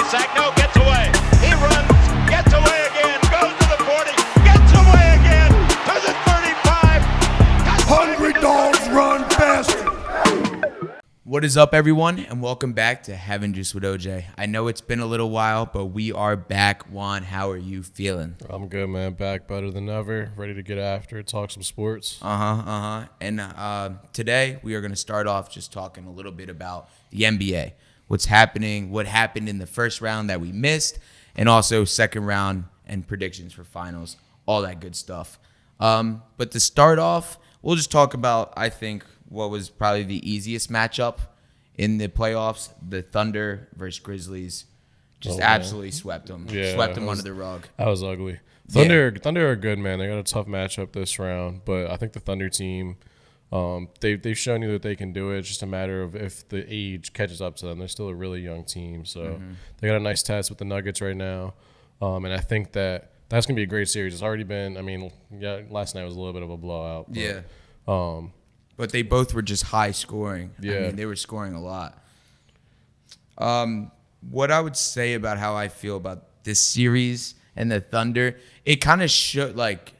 sack. No, gets away. He runs, gets away again, goes to the 40, gets away again to the 35. Hungry dogs run faster. What is up, everyone, and welcome back to Having Juice with OJ. I know it's been a little while, but we are back. Juan, how are you feeling? I'm good, man. Back better than ever. Ready to get after it, talk some sports. And today we are going to start off just talking a little bit about the NBA. What's happening, what happened in the first round that we missed, and also second round and predictions for finals, all that good stuff. But to start off, we'll just talk about, I think, what was probably the easiest matchup in the playoffs, the Thunder versus Grizzlies. Just absolutely swept them. Yeah, swept them under the rug. That was ugly. Thunder are good, man. They got a tough matchup this round, but I think the Thunder team, they've shown you that they can do it. It's just a matter of if the age catches up to them. They're still a really young team, so they got a nice test with the Nuggets right now, and I think that's going to be a great series. It's already been, last night was a little bit of a blowout. But, But they both were just high scoring. Yeah. I mean, they were scoring a lot. What I would say about how I feel about this series and the Thunder, it kind of showed, like,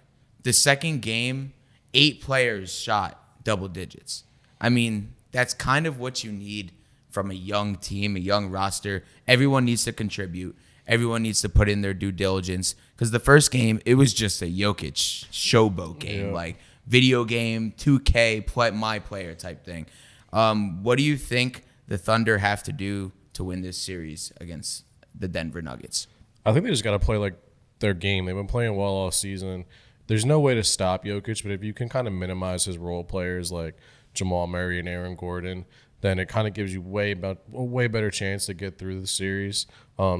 the second game, 8 players shot double digits. I mean, that's kind of what you need from a young team, a young roster. Everyone needs to contribute. Everyone needs to put in their due diligence. Because the first game, it was just a Jokic showboat game. Yeah. Like, video game, 2K, my player type thing. What do you think the Thunder have to do to win this series against the Denver Nuggets? I think they just got to play like their game. They've been playing well all season. There's no way to stop Jokic, but if you can kind of minimize his role players like Jamal Murray and Aaron Gordon, then it kind of gives you a way better chance to get through the series.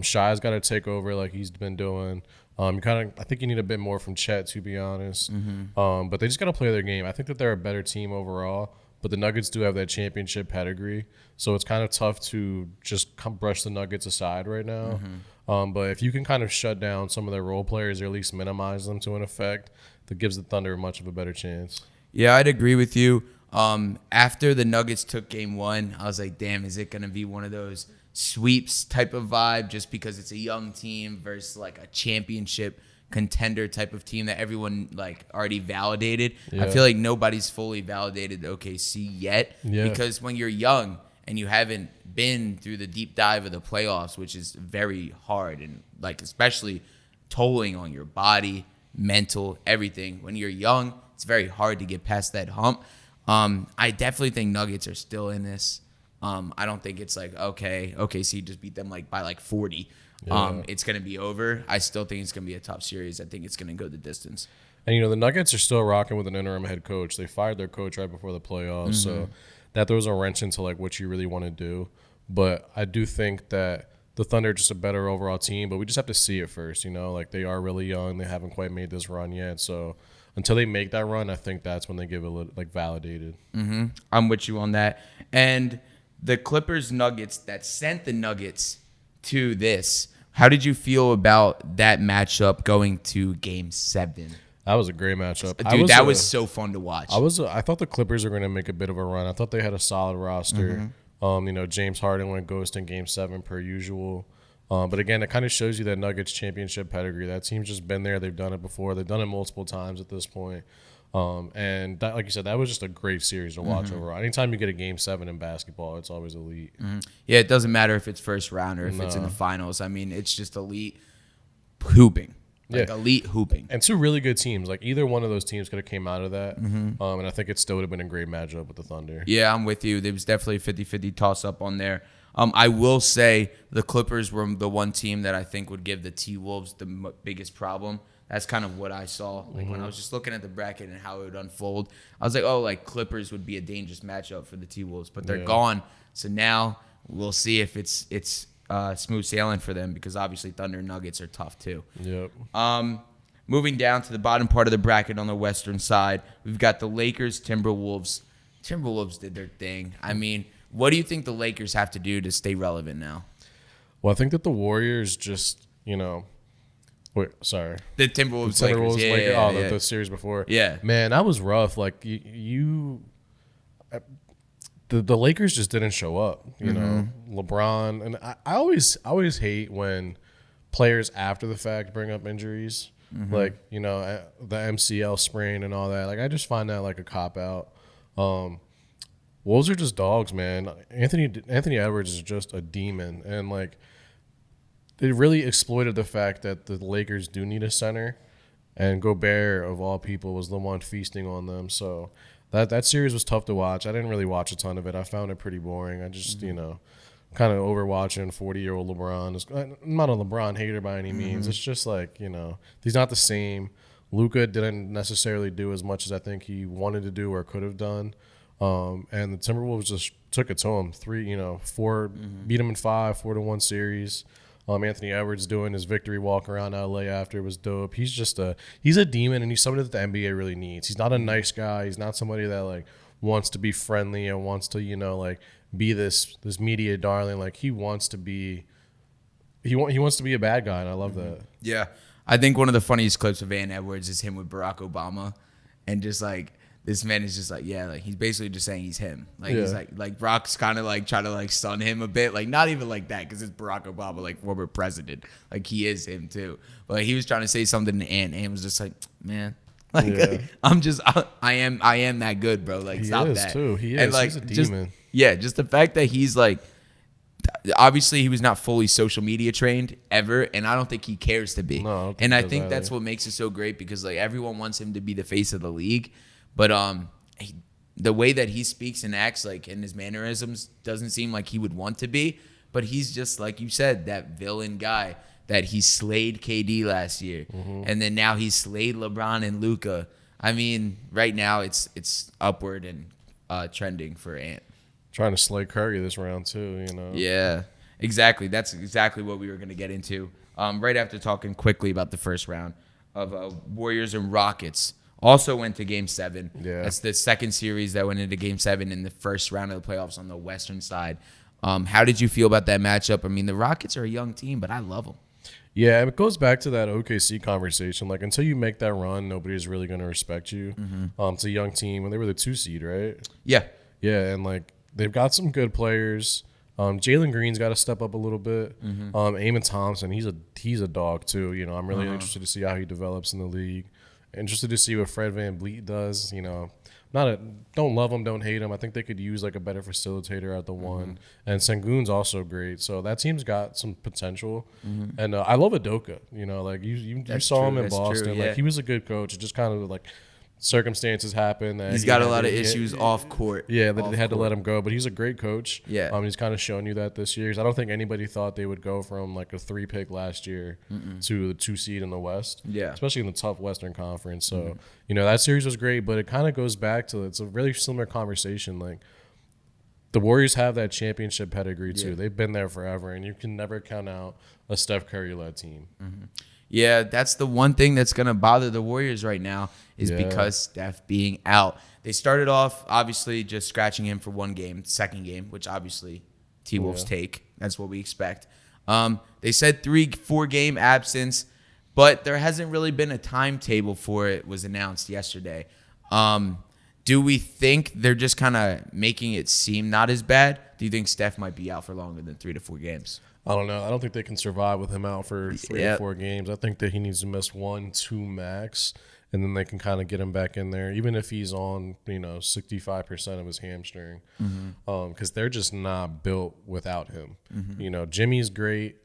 Shai's got to take over like he's been doing. I think you need a bit more from Chet, to be honest. But they just got to play their game. I think that they're a better team overall, but the Nuggets do have that championship pedigree, so it's kind of tough to just brush the Nuggets aside right now. But if you can kind of shut down some of their role players or at least minimize them to an effect, that gives the Thunder much of a better chance. Yeah, I'd agree with you. After the Nuggets took game 1, I was like, damn, is it going to be one of those sweeps type of vibe just because it's a young team versus like a championship contender type of team that everyone like already validated? Yeah. I feel like nobody's fully validated OKC yet because when you're young and you haven't been through the deep dive of the playoffs, which is very hard and like especially tolling on your body, mental, everything. When you're young, it's very hard to get past that hump. I definitely think Nuggets are still in this. I don't think it's like, OKC just beat them like by like 40. It's going to be over. I still think it's going to be a tough series. I think it's going to go the distance. And, the Nuggets are still rocking with an interim head coach. They fired their coach right before the playoffs, so that throws a wrench into like what you really want to do. But I do think that the Thunder are just a better overall team, but we just have to see it first, Like, they are really young. They haven't quite made this run yet, so until they make that run, I think that's when they give it like validated. I'm with you on that. And the Clippers Nuggets that sent the Nuggets to this, how did you feel about that matchup going to game 7? That was a great matchup. Dude, that was so fun to watch. I thought the Clippers were going to make a bit of a run. I thought they had a solid roster. James Harden went ghost in game 7 per usual. But again, it kind of shows you that Nuggets championship pedigree. That team's just been there. They've done it before. They've done it multiple times at this point. And that, like you said, that was just a great series to watch overall. Anytime you get a game 7 in basketball, it's always elite. Yeah, it doesn't matter if it's first round or if it's in the finals. I mean, it's just elite hooping. Elite hooping. And 2 really good teams. Like, either one of those teams could have came out of that. And I think it still would have been a great matchup with the Thunder. Yeah, I'm with you. There was definitely a 50-50 toss-up on there. I will say the Clippers were the one team that I think would give the T-Wolves the biggest problem. That's kind of what I saw. Like when I was just looking at the bracket and how it would unfold, I was like, Clippers would be a dangerous matchup for the T-Wolves. But they're gone. So now we'll see if it's smooth sailing for them because obviously Thunder and Nuggets are tough too. Yep. Moving down to the bottom part of the bracket on the western side, we've got the Lakers, Timberwolves. Timberwolves did their thing. I mean, what do you think the Lakers have to do to stay relevant now? Well, I think that the Warriors just, wait, sorry. The Timberwolves, Lakers. The series before. Yeah. Man, that was rough. Like, the Lakers just didn't show up. You know, LeBron, and I always hate when players after the fact bring up injuries, like, you know, the MCL sprain and all that. Like, I just find that like a cop out. Wolves are just dogs, man. Anthony Edwards is just a demon, and like, it really exploited the fact that the Lakers do need a center, and Gobert, of all people, was the one feasting on them. So that series was tough to watch. I didn't really watch a ton of it. I found it pretty boring. I just, you know, kind of overwatching 40-year-old LeBron. I'm not a LeBron hater by any means. It's just like, you know, he's not the same. Luka didn't necessarily do as much as I think he wanted to do or could have done. And the Timberwolves just took it to him. Beat him in 5, 4-1 series. Anthony Edwards doing his victory walk around LA after was dope. He's a demon, and he's somebody that the NBA really needs. He's not a nice guy. He's not somebody that like wants to be friendly and wants to, you know, like be this media darling. Like, he wants to be a bad guy, and I love that. Yeah. I think one of the funniest clips of Van Edwards is him with Barack Obama, and just like, this man is just like, yeah, like, he's basically just saying he's him. Like, he's like Brock's kind of like trying to like stun him a bit. Like, not even like that, because it's Barack Obama, like former president. Like, he is him too. But like, he was trying to say something to Ant, and was just like, man, like, I am that good, bro. Like, stop that. He is. And like, he's a demon. Just the fact that he's like, obviously he was not fully social media trained ever, and I don't think he cares to be. No, I think that's what makes it so great, because like, everyone wants him to be the face of the league. But the way that he speaks and acts, like, in his mannerisms, doesn't seem like he would want to be. But he's just, like you said, that villain guy that he slayed KD last year. And then now he slayed LeBron and Luka. I mean, right now it's upward and trending for Ant. Trying to slay Curry this round too, you know. Yeah, exactly. That's exactly what we were going to get into. Right after talking quickly about the first round of Warriors and Rockets. Also went to Game 7. Yeah. That's the second series that went into Game 7 in the first round of the playoffs on the Western side. How did you feel about that matchup? I mean, the Rockets are a young team, but I love them. Yeah, it goes back to that OKC conversation. Like, until you make that run, nobody's really going to respect you. It's a young team, and they were the 2 seed, right? Yeah. Yeah, and like, they've got some good players. Jalen Green's got to step up a little bit. Eamon Thompson, he's a dog too. You know, I'm really interested to see how he develops in the league. Interested to see what Fred VanVleet does. You know, don't love him, don't hate him. I think they could use like a better facilitator at the one. And Sengun's also great. So that team's got some potential. And I love Udoka. You know, like you saw him in Boston. True, yeah. Like, he was a good coach. It just kind of like circumstances happen. He's got a lot of issues off court. Yeah, they had to let him go, but he's a great coach. Yeah. He's kind of shown you that this year. I don't think anybody thought they would go from like a 3 pick last year to the 2 seed in the West. Yeah. Especially in the tough Western Conference. So, you know, that series was great, but it kind of goes back to, it's a really similar conversation. Like, the Warriors have that championship pedigree too. They've been there forever, and you can never count out a Steph Curry-led team. Yeah, that's the one thing that's going to bother the Warriors right now is because Steph being out. They started off, obviously, just scratching him for one game, second game, which obviously T-Wolves take. That's what we expect. They said 3-4 game absence, but there hasn't really been a timetable for it. Was announced yesterday. Do we think they're just kind of making it seem not as bad? Do you think Steph might be out for longer than 3 to 4 games? I don't know. I don't think they can survive with him out for 3 or 4 games. I think that he needs to miss 1, 2 max, and then they can kind of get him back in there, even if he's on, 65% of his hamstring, because they're just not built without him. You know, Jimmy's great,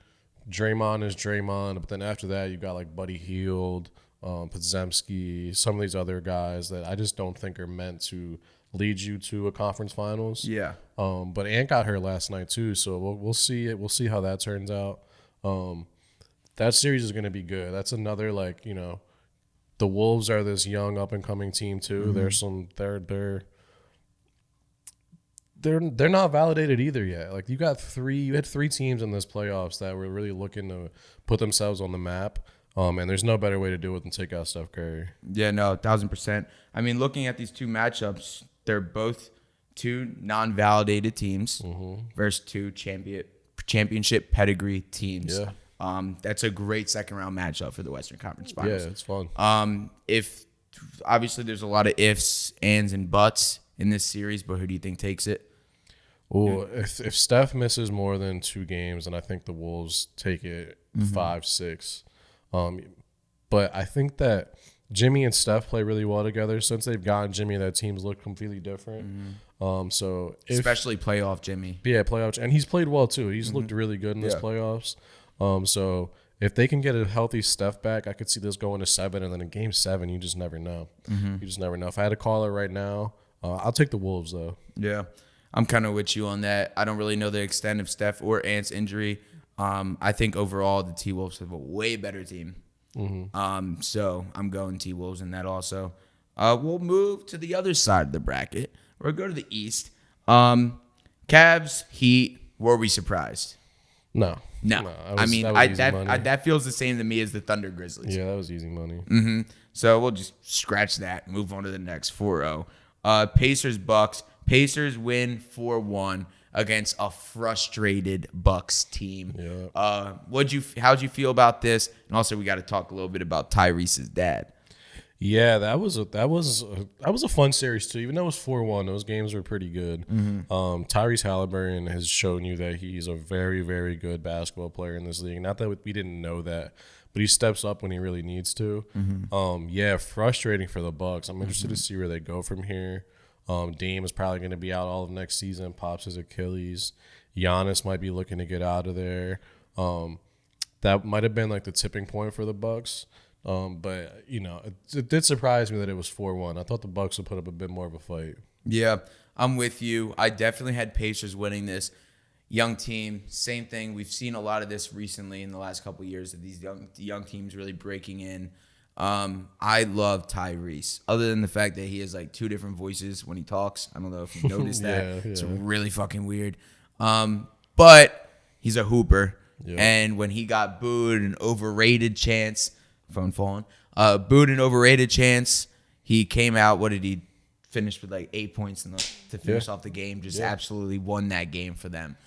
Draymond is Draymond, but then after that you got like Buddy Hield, Podziemski, some of these other guys that I just don't think are meant to lead you to a conference finals. Yeah. But Ant got hurt last night too, so we'll see it. We'll see how that turns out. That series is going to be good. That's another, like, the Wolves are this young up and coming team too. There's some they're not validated either yet. Like, you had 3 teams in this playoffs that were really looking to put themselves on the map. And there's no better way to do it than take out Steph Curry. Yeah, no, 1,000%. I mean, looking at these 2 matchups, they're both 2 non-validated teams versus 2 championship pedigree teams. Yeah. That's a great second-round matchup for the Western Conference Finals. Yeah, it's fun. If obviously there's a lot of ifs, ands, and buts in this series, but who do you think takes it? Well, if Steph misses more than 2 games, then I think the Wolves take it 5-6. But I think that Jimmy and Steph play really well together. Since they've gotten Jimmy, that teams look completely different. So Especially playoff Jimmy. Yeah, playoffs. And he's played well, too. He's looked really good in this playoffs. So if they can get a healthy Steph back, I could see this going to 7. And then in Game 7, you just never know. You just never know. If I had to call it right now, I'll take the Wolves, though. Yeah. I'm kind of with you on that. I don't really know the extent of Steph or Ant's injury. I think overall the T-Wolves have a way better team. So I'm going T-Wolves in that also. We'll move to the other side of the bracket. We'll go to the East. Cavs, Heat, were we surprised? No. That feels the same to me as the Thunder Grizzlies. Yeah, that was easy money. So we'll just scratch that, move on to the next 4-0. Pacers, Bucks. Pacers win 4-1 against a frustrated Bucks team. Yeah. How'd you feel about this? And also, we got to talk a little bit about Tyrese's dad. Yeah, that was a fun series too. Even though it was 4-1, those games were pretty good. Tyrese Halliburton has shown you that he's a very, very good basketball player in this league. Not that we didn't know that, but he steps up when he really needs to. Yeah, frustrating for the Bucks. I'm interested to see where they go from here. Dame is probably going to be out all of next season. Pops his Achilles. Giannis might be looking to get out of there. That might have been like the tipping point for the Bucks. But it did surprise me that it was 4-1. I thought the Bucks would put up a bit more of a fight. Yeah, I'm with you. I definitely had Pacers winning this. Young team, same thing. We've seen a lot of this recently in the last couple of years of these young teams really breaking in. I love Tyrese. Other than the fact that he has like 2 different voices when he talks. I don't know if you noticed that. It's really fucking weird. But he's a hooper. Yeah. And when he got booed and overrated chance, phone falling, booed and overrated chance, he came out. What did he finish with? Like 8 points to finish off the game. Just absolutely won that game for them.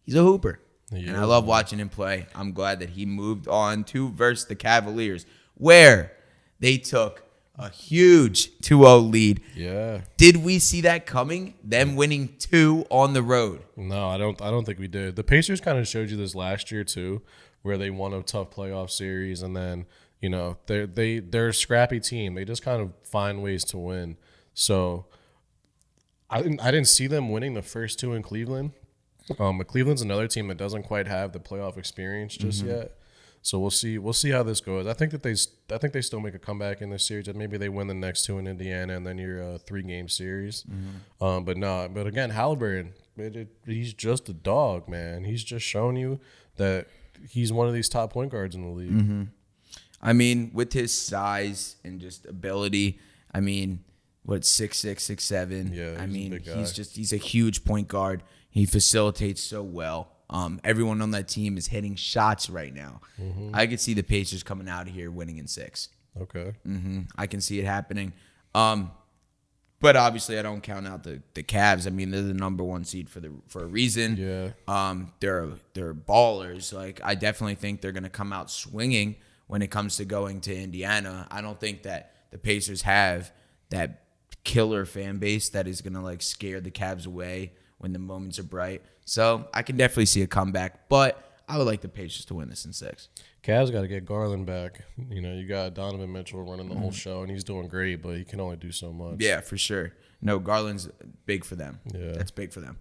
He's a hooper. And I love watching him play. I'm glad that he moved on to versus the Cavaliers, where they took a huge 2-0 lead. Yeah. Did we see that coming? Them winning 2 on the road? No, I don't think we did. The Pacers kind of showed you this last year too, where they won a tough playoff series, and then they're a scrappy team. They just kind of find ways to win. So I didn't see them winning the first 2 in Cleveland. But Cleveland's another team that doesn't quite have the playoff experience just yet. So we'll see how this goes. I think they still make a comeback in this series. And maybe they win the next 2 in Indiana, and then you're a 3-game series. But again, Halliburton, he's just a dog, man. He's just shown you that he's one of these top point guards in the league. I mean, with his size and just ability, 6'6", 6'7". Yeah, he's a huge point guard. He facilitates so well. Everyone on that team is hitting shots right now. I could see the Pacers coming out of here winning in 6. Okay. I can see it happening. But obviously, I don't count out the Cavs. I mean, they're the number 1 seed for a reason. Yeah. They're ballers. Like, I definitely think they're going to come out swinging when it comes to going to Indiana. I don't think that the Pacers have that killer fan base that is going to like scare the Cavs away when the moments are bright. So I can definitely see a comeback, but I would like the Pacers to win this in 6. Cavs got to get Garland back. You got Donovan Mitchell running the whole show, and he's doing great, but he can only do so much. Yeah, for sure. No, Garland's big for them. Yeah. That's big for them.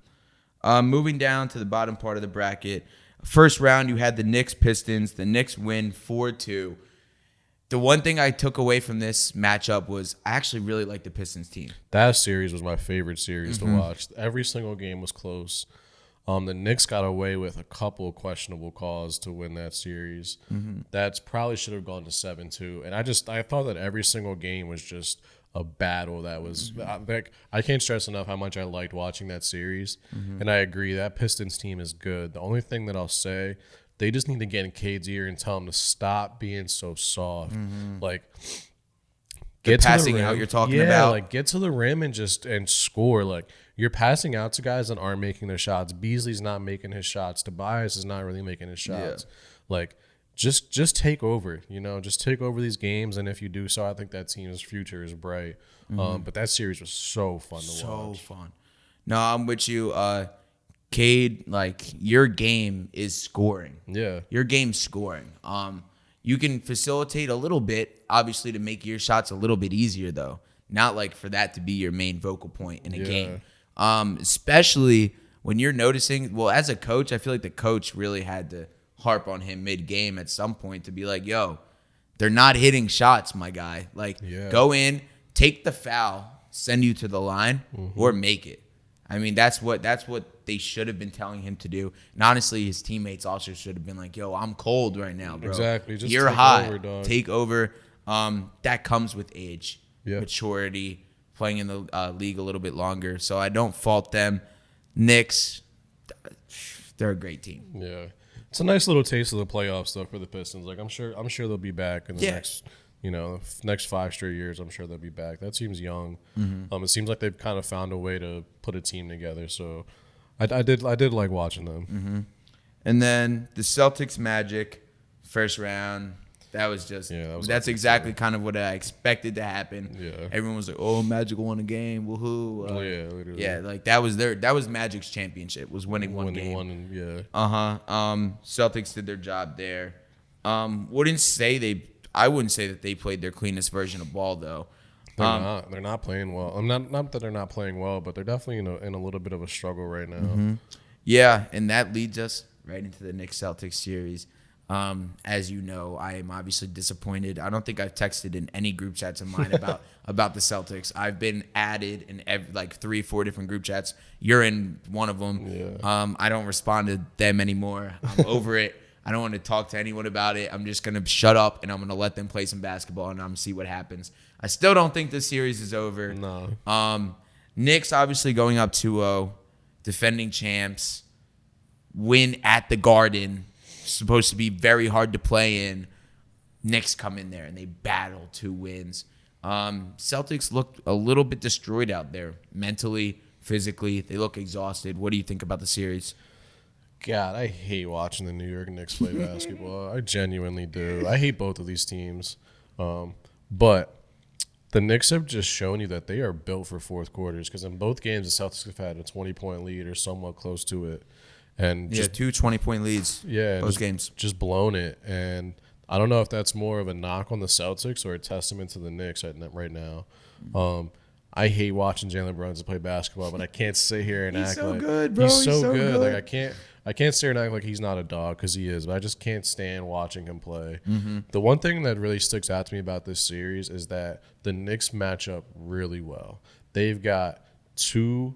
Moving down to the bottom part of the bracket. First round, you had the Knicks-Pistons. The Knicks win 4-2. The one thing I took away from this matchup was I actually really like the Pistons team. That series was my favorite series to watch. Every single game was close. The Knicks got away with a couple of questionable calls to win that series. That probably should have gone to 7-2. And I thought that every single game was just a battle that was I can't stress enough how much I liked watching that series. And I agree, that Pistons team is good. The only thing that I'll say, they just need to get in Cade's ear and tell him to stop being so soft. Like, get passing to the rim. out you're talking about. Like, get to the rim and score. Like, you're passing out to guys that aren't making their shots. Beasley's not making his shots. Tobias is not really making his shots. Like, just take over. Just take over these games. And if you do so, I think that team's future is bright. But that series was so fun to watch. So fun. No, I'm with you. Cade, like, your game is scoring. Yeah. Your game's scoring. You can facilitate a little bit, obviously, to make your shots a little bit easier, though. Not like for that to be your main vocal point in a game. Especially when you're noticing, well, as a coach, I feel like the coach really had to harp on him mid-game at some point to be like, yo, they're not hitting shots, my guy. Like, go in, take the foul, send you to the line, or make it. I mean, that's what they should have been telling him to do. And honestly, his teammates also should have been like, yo, I'm cold right now, bro. Exactly. Just You're take hot. over, dog. Take over. That comes with age, Yeah. maturity, playing in the league a little bit longer. So I don't fault them. Knicks, they're a great team. Yeah. It's a nice little taste of the playoffs, though, for the Pistons. Like, I'm sure they'll be back in the next 5 straight years. I'm sure they'll be back. That seems young. It seems like they've kind of found a way to put a team together. So I did like watching them. And then the Celtics Magic first round. That was just that's exactly kind of what I expected to happen. Yeah. Everyone was like, "Oh, Magic won a game, woohoo!" Literally. Yeah, like that was Magic's championship, was winning one game. Celtics did their job there. I wouldn't say that they played their cleanest version of ball though. They're not playing well. I'm not that they're not playing well, but they're definitely in a little bit of a struggle right now. Yeah, and that leads us right into the Knicks Celtics series. As you know, I am obviously disappointed. I don't think I've texted in any group chats of mine about the Celtics. I've been added in 3-4 different group chats. You're in one of them. Yeah. I don't respond to them anymore. I'm over it. I don't want to talk to anyone about it. I'm just going to shut up, and I'm going to let them play some basketball, and I'm going to see what happens. I still don't think this series is over. No. Knicks obviously going up 2-0, defending champs, win at the Garden. Supposed to be very hard to play in. Knicks come in there and they battle 2 wins. Celtics looked a little bit destroyed out there mentally, physically. They look exhausted. What do you think about the series? God, I hate watching the New York Knicks play basketball. I genuinely do. I hate both of these teams. But the Knicks have just shown you that they are built for fourth quarters, because in both games the Celtics have had a 20-point lead or somewhat close to it. And just 2 20-point leads. Both games. Just blown it. And I don't know if that's more of a knock on the Celtics or a testament to the Knicks right now. I hate watching Jalen Brunson play basketball, but I can't sit here and act like good, bro. He's so good. Like I can't sit here and act like he's not a dog, because he is. But I just can't stand watching him play. The one thing that really sticks out to me about this series is that the Knicks match up really well. They've got 2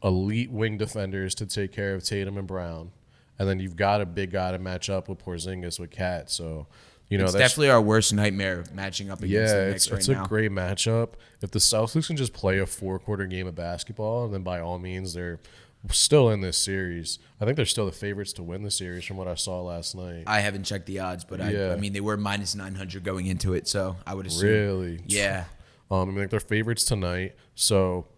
elite wing defenders to take care of Tatum and Brown, and then you've got a big guy to match up with Porzingis with Cat. So, it's definitely our worst nightmare matching up against the Knicks right now. It's a great matchup. If the Celtics can just play a 4-quarter game of basketball, then by all means they're still in this series. I think they're still the favorites to win the series from what I saw last night. I haven't checked the odds, but I mean they were minus 900 going into it, so I would assume. Really? Yeah. I mean, they're favorites tonight, so.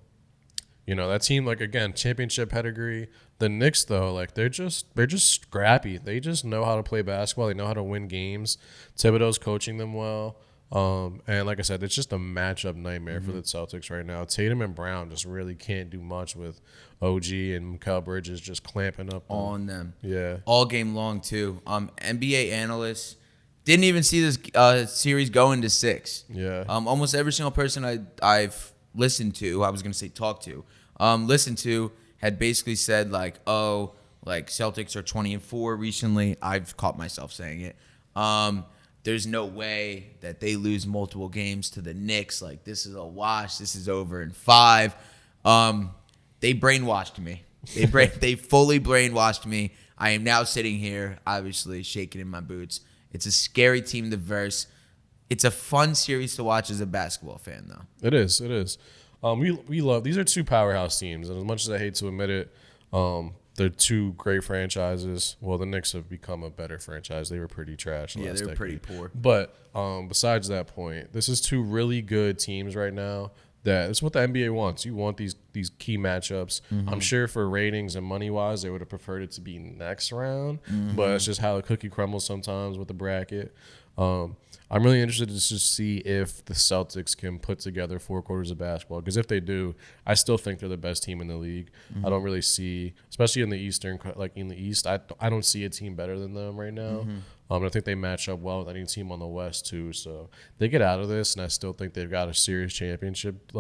That team, like, again, championship pedigree. The Knicks, though, like, they're just scrappy. They just know how to play basketball. They know how to win games. Thibodeau's coaching them well. And like I said, it's just a matchup nightmare for the Celtics right now. Tatum and Brown just really can't do much with OG and Mikal Bridges just clamping up on them. Yeah. All game long, too. NBA analysts didn't even see this series going to 6. Yeah. Almost every single person I've listened to, I was going to say talk to, listened to, had basically said Celtics are 20-4 recently. I've caught myself saying it. There's no way that they lose multiple games to the Knicks. Like, this is a wash. This is over in 5. They brainwashed me. They fully brainwashed me. I am now sitting here, obviously shaking in my boots. It's a scary team to verse. It's a fun series to watch as a basketball fan, though. It is. We love, these are 2 powerhouse teams, and as much as I hate to admit it, they're 2 great franchises. Well, the Knicks have become a better franchise. They were pretty trash last they were decade. pretty poor. But besides that point, this is 2 really good teams right now. That's what the NBA wants. You want these these key matchups. I'm sure for ratings and money wise, they would have preferred it to be next round, but it's just how the cookie crumbles sometimes with the bracket. I'm really interested to just see if the Celtics can put together 4 quarters of basketball, because if they do, I still think they're the best team in the league. I don't really see, especially in the Eastern, like in the East, I don't see a team better than them right now. I think they match up well with any team on the West too. So they get out of this, and I still think they've got a serious championship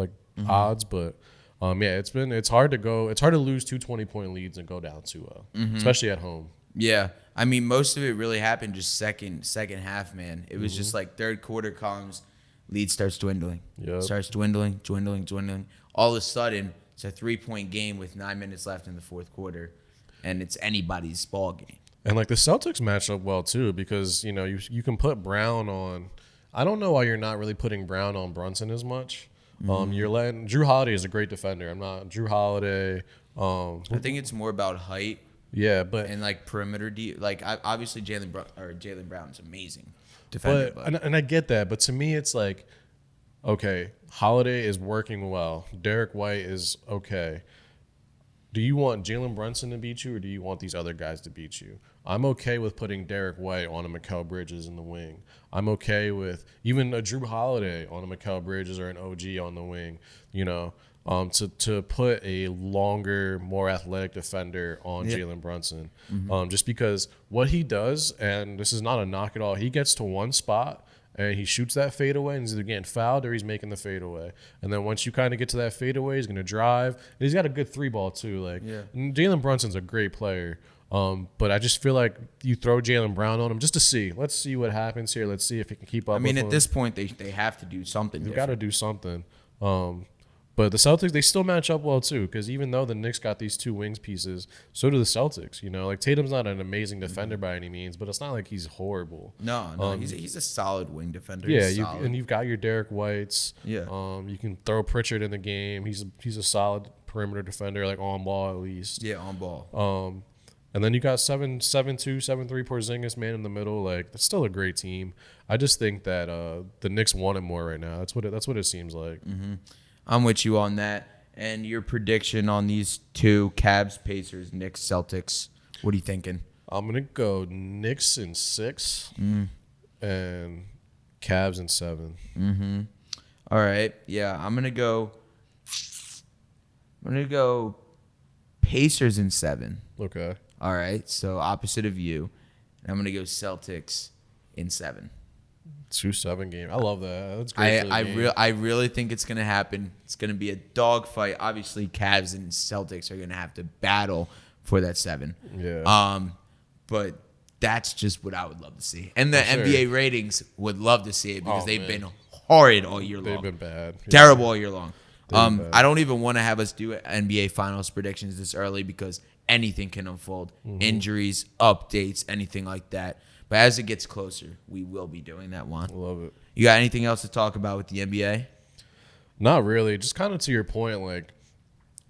odds. But it's hard to lose 2 20-point leads and go down 2-0, especially at home. Yeah. I mean, most of it really happened just second half, man. It was just like third quarter comes, lead starts dwindling. Yep. Starts dwindling. All of a sudden, it's a 3-point game with 9 minutes left in the fourth quarter, and it's anybody's ball game. And like the Celtics match up well too, because you can put Brown on. I don't know why you're not really putting Brown on Brunson as much. You're letting Drew Holiday is a great defender. I'm not Drew Holiday. I think it's more about height. Yeah, but and like perimeter obviously Jaylen Brown is amazing defender. And I get that, but to me it's like, okay, Holiday is working well. Derek White is okay. Do you want Jalen Brunson to beat you, or do you want these other guys to beat you? I'm okay with putting Derek White on a Mikal Bridges in the wing. I'm okay with even a Drew Holiday on a Mikal Bridges or an OG on the wing, to put a longer, more athletic defender on Jalen Brunson. Just because what he does, and this is not a knock at all, he gets to one spot and he shoots that fadeaway, and he's either getting fouled or he's making the fadeaway. And then once you kind of get to that fadeaway, he's going to drive. And he's got a good 3-ball too. Jalen Brunson's a great player. But I just feel like you throw Jaylen Brown on him just to see. Let's see what happens here. Let's see if he can keep up. I mean, with at this point, they have to do something. They've got to do something. But the Celtics, they still match up well too, because even though the Knicks got these 2 wings pieces, so do the Celtics. Like Tatum's not an amazing defender by any means, but it's not like he's horrible. No, he's a solid wing defender. Yeah, you've got your Derek Whites. Yeah. You can throw Pritchard in the game. He's a solid perimeter defender, like on ball at least. Yeah, on ball. And then you got 7-2, 7-3 Porzingis, man in the middle. Like, that's still a great team. I just think that the Knicks want it more right now. That's what it seems like. I'm with you on that. And your prediction on these 2, Cavs, Pacers, Knicks, Celtics, what are you thinking? I'm going to go Knicks in 6 and Cavs in 7. All right. Yeah, I'm going to go Pacers in 7. Okay. All right. So opposite of you. And I'm going to go Celtics in 7. 2-7 game. I love that. That's great. I really think it's going to happen. It's going to be a dogfight. Obviously, Cavs and Celtics are going to have to battle for that 7. Yeah. But that's just what I would love to see. And the NBA ratings would love to see it because they've been horrid all year long. They've been bad. Terrible all year long. I don't even want to have us do NBA Finals predictions this early because anything can unfold. Injuries, updates, anything like that. But as it gets closer, we will be doing that, Juan. Love it. You got anything else to talk about with the NBA? Not really. Just kind of to your point, like,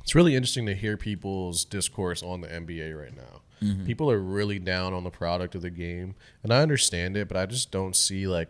it's really interesting to hear people's discourse on the NBA right now. People are really down on the product of the game, and I understand it, but I just don't see I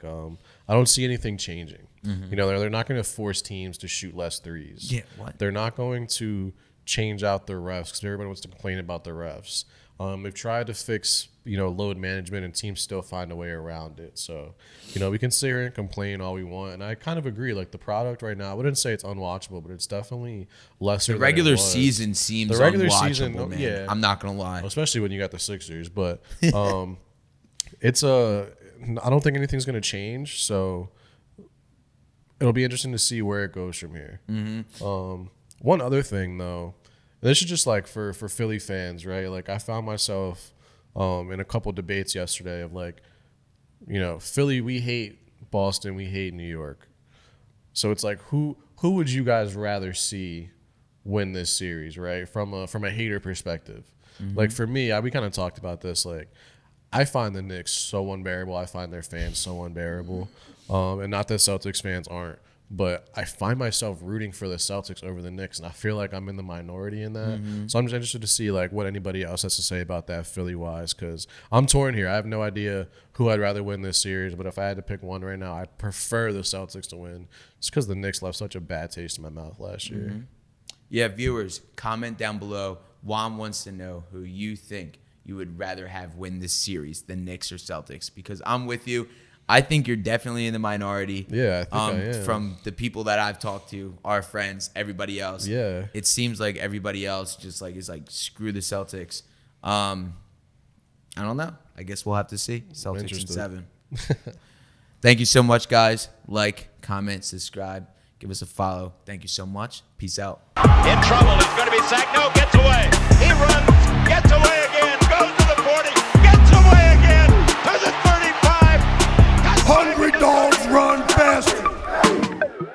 don't see anything changing. They're not going to force teams to shoot less threes. Yeah, what? They're not going to change out the refs because everybody wants to complain about the refs. They've tried to fix, load management, and teams still find a way around it. So, we can sit here and complain all we want. And I kind of agree. Like, the product right now, I wouldn't say it's unwatchable, but it's definitely lesser The than regular it was. season seems The regular unwatchable, season, man. yeah. I'm not going to lie. Especially when you got the Sixers. But I don't think anything's going to change. So it'll be interesting to see where it goes from here. One other thing, though. This is just like for Philly fans, right? Like, I found myself in a couple debates yesterday of like, Philly, we hate Boston, we hate New York. So it's like, who would you guys rather see win this series, right? From a hater perspective. Like, for me, we kind of talked about this. Like, I find the Knicks so unbearable. I find their fans so unbearable. And not that Celtics fans aren't. But I find myself rooting for the Celtics over the Knicks, and I feel like I'm in the minority in that. So I'm just interested to see like what anybody else has to say about that Philly-wise, because I'm torn here. I have no idea who I'd rather win this series, but if I had to pick one right now, I'd prefer the Celtics to win just because the Knicks left such a bad taste in my mouth last year. Yeah, viewers, comment down below. Juan wants to know who you think you would rather have win this series, the Knicks or Celtics, because I'm with you. I think you're definitely in the minority. Yeah, I think I am. From the people that I've talked to, our friends, everybody else. Yeah. It seems like everybody else just like is like screw the Celtics. I don't know. I guess we'll have to see. Celtics in 7. Thank you so much, guys. Like, comment, subscribe, give us a follow. Thank you so much. Peace out. In trouble. He's going to be sacked. No,